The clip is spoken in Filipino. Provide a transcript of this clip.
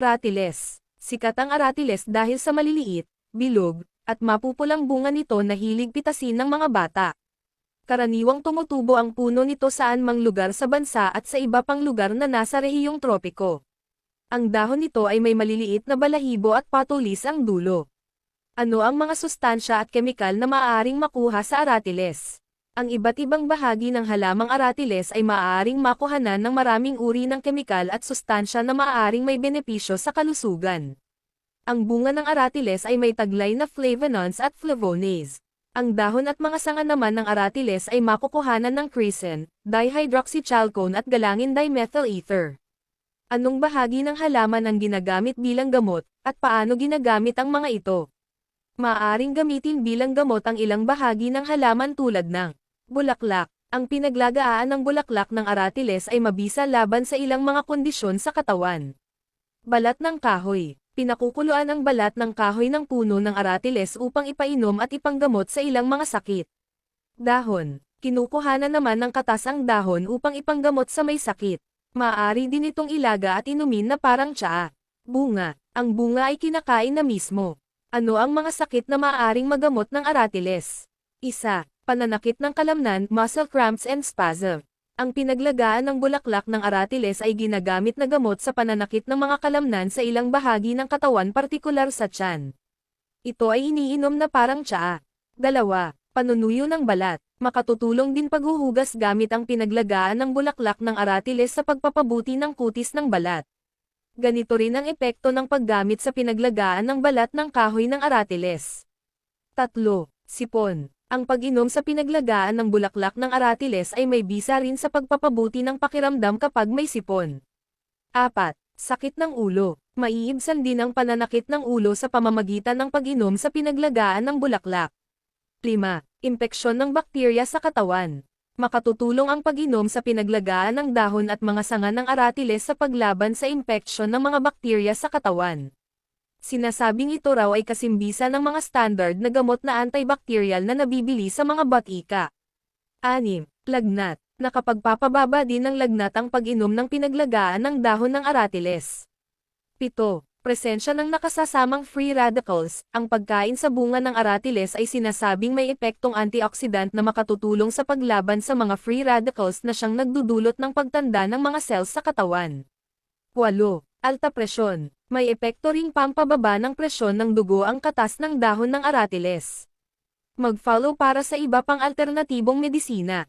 Aratiles. Sikat ang aratiles dahil sa maliliit, bilog, at mapupulang bunga nito na hilig pitasin ng mga bata. Karaniwang tumutubo ang puno nito saan mang lugar sa bansa at sa iba pang lugar na nasa rehiyong tropiko. Ang dahon nito ay may maliliit na balahibo at patulis ang dulo. Ano ang mga sustansya at kemikal na maaaring makuha sa aratiles? Ang iba't ibang bahagi ng halamang aratiles ay maaaring makuhanan ng maraming uri ng kemikal at sustansya na maaaring may benepisyo sa kalusugan. Ang bunga ng aratiles ay may taglay na flavonoids at flavonoids. Ang dahon at mga sanga naman ng aratiles ay makukuhanan ng chrysin, dihydroxychalcone at galangin dimethyl ether. Anong bahagi ng halaman ang ginagamit bilang gamot, at paano ginagamit ang mga ito? Maaaring gamitin bilang gamot ang ilang bahagi ng halaman tulad ng bulaklak. Ang pinaglagaaan ng bulaklak ng aratiles ay mabisa laban sa ilang mga kondisyon sa katawan. Balat ng kahoy. Pinakukuluan ang balat ng kahoy ng puno ng aratiles upang ipainom at ipanggamot sa ilang mga sakit. Dahon. Kinukuhanan naman ng katas ang dahon upang ipanggamot sa may sakit. Maaari din itong ilaga at inumin na parang tsaa. Bunga. Ang bunga ay kinakain na mismo. Ano ang mga sakit na maaaring magamot ng aratiles? 1. Pananakit ng kalamnan, muscle cramps and spasm. Ang pinaglagaan ng bulaklak ng aratiles ay ginagamit na gamot sa pananakit ng mga kalamnan sa ilang bahagi ng katawan partikular sa tiyan. Ito ay iniinom na parang tsaa. 2. Panunuyo ng balat. Makatutulong din paghuhugas gamit ang pinaglagaan ng bulaklak ng aratiles sa pagpapabuti ng kutis ng balat. Ganito rin ang epekto ng paggamit sa pinaglagaan ng balat ng kahoy ng aratiles. 3. Sipon. Ang pag-inom sa pinaglagaan ng bulaklak ng aratiles ay may bisa rin sa pagpapabuti ng pakiramdam kapag may sipon. 4. Sakit ng ulo. Maiibsan din ang pananakit ng ulo sa pamamagitan ng pag-inom sa pinaglagaan ng bulaklak. 5. Impeksyon ng bakterya sa katawan. Makatutulong ang pag-inom sa pinaglagaan ng dahon at mga sanga ng aratiles sa paglaban sa impeksyon ng mga bakterya sa katawan. Sinasabing ito raw ay kasimbisa ng mga standard na gamot na antibacterial na nabibili sa mga batika. 6. Lagnat. Nakapagpapababa din ng lagnat ang pag-inom ng pinaglagaan ng dahon ng aratiles. 7. Presensya ng nakasasamang free radicals. Ang pagkain sa bunga ng aratiles ay sinasabing may epektong antioxidant na makatutulong sa paglaban sa mga free radicals na siyang nagdudulot ng pagtanda ng mga cells sa katawan. 8. Alta presyon. May epekto ring pampababa ng presyon ng dugo ang katas ng dahon ng aratiles. Mag-follow para sa iba pang alternatibong medisina.